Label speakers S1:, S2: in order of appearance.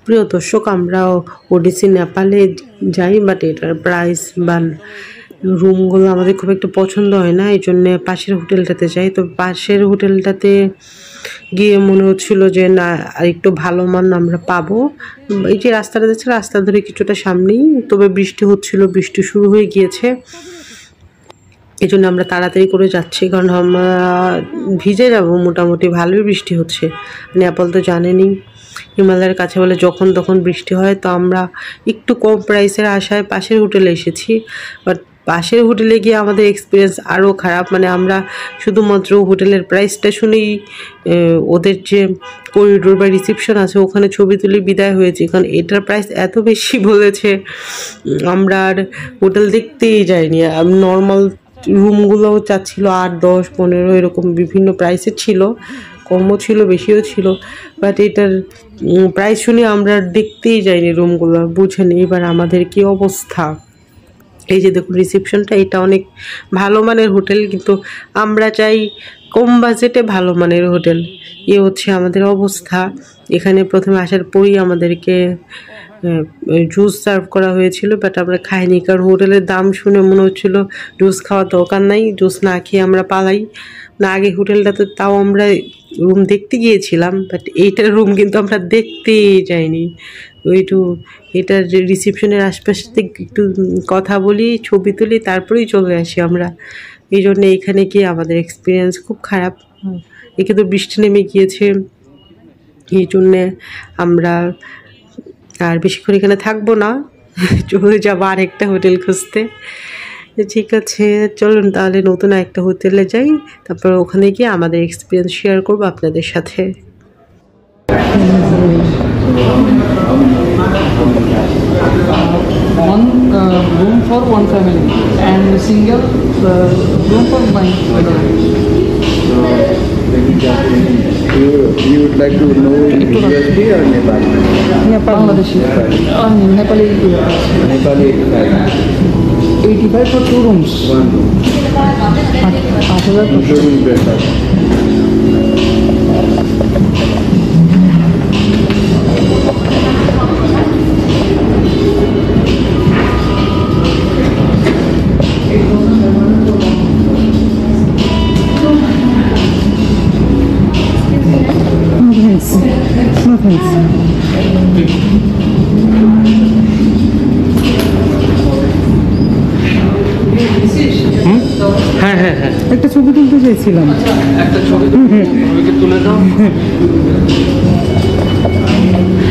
S1: প্রিয় দর্শক, আমরা ওডিসি নেপালে যাই, বাট এটার প্রাইস বা রুমগুলো আমাদের খুব একটা পছন্দ হয় না, এই জন্যে পাশের হোটেলটাতে যাই। তো পাশের হোটেলটাতে গিয়ে মনে হচ্ছিল যে না, আর একটু ভালো মান আমরা পাবো। এই যে রাস্তাটা যাচ্ছে, রাস্তা ধরে কিছুটা সামনেই, তবে বৃষ্টি হচ্ছিল, বৃষ্টি শুরু হয়ে গিয়েছে, এই জন্য আমরা তাড়াতাড়ি করে যাচ্ছি, কারণ আমরা ভিজে যাব মোটামুটি। ভালোই বৃষ্টি হচ্ছে, নেপাল তো জানেনই হিমালয়ের কাছে বলে যখন তখন বৃষ্টি হয়। তো আমরা একটু কম প্রাইসের আশায় পাশের হোটেলে এসেছি, বাট পাশের হোটেলে গিয়ে আমাদের এক্সপিরিয়েন্স আরও খারাপ। মানে আমরা শুধুমাত্র হোটেলের প্রাইসটা শুনেই ওদের যে করিডোর বা রিসেপশন আছে ওখানে ছবি তুলে বিদায় হয়েছি, কারণ এটার প্রাইস এত বেশি বলেছে আমরা আর হোটেল দেখতেই যাইনি। নর্মাল রুমগুলোও চাচ্ছিল 8, 10, 15 এরকম বিভিন্ন প্রাইসের ছিল, কমও ছিল বেশিও ছিল, বাট এটার প্রাইস শুনে আমরা দেখতেই যাইনি রুমগুলো। বুঝেন এবার আমাদের কি অবস্থা। এই যে দেখুন রিসেপশনটা, এটা অনেক ভালো মানের হোটেল, কিন্তু আমরা চাই কম বাজেটে ভালো মানের হোটেল। এ হচ্ছে আমাদের অবস্থা। এখানে প্রথমে আসার পরই আমাদেরকে জুস সার্ভ করা হয়েছিল, বাট আমরা খাইনি, কারণ হোটেলের দাম শুনে মনে হচ্ছিল জুস খাওয়ার দরকার নাই, জুস না খেয়ে আমরা পালাই না। আগে হোটেলটাতে তাও আমরা রুম দেখতে গিয়েছিলাম, বাট এইটার রুম কিন্তু আমরা দেখতেই যাইনি। এটার রিসেপশনের আশপাশ থেকে একটু কথা বলি, ছবি তুলি, তারপরেই চলে আসি আমরা। এই জন্য এইখানে গিয়ে আমাদের এক্সপিরিয়েন্স খুব খারাপ। একে তো বৃষ্টি নেমে গিয়েছে, এই জন্যে আমরা আর বেশিক্ষণ এখানে থাকবো না, চলে যাবো আরেকটা হোটেল খুঁজতে। ঠিক আছে, চলুন তাহলে নতুন একটা হোটেলে যাই, তারপর ওখানে গিয়ে আমাদের এক্সপিরিয়েন্স শেয়ার করবো আপনাদের সাথে।
S2: One room for one family and single room for nine.
S3: You would like to know USD or Nepal?
S2: Bangladeshi. Nepali.
S3: Nepali
S2: 85 for 2 rooms.
S3: one room,
S2: 8,000
S3: including breakfast.
S2: No thanks.
S1: হ্যাঁ হ্যাঁ হ্যাঁ,
S2: একটা ছবি তুলতে চাইছিলাম।
S1: একটা ছবি তুলে দাও।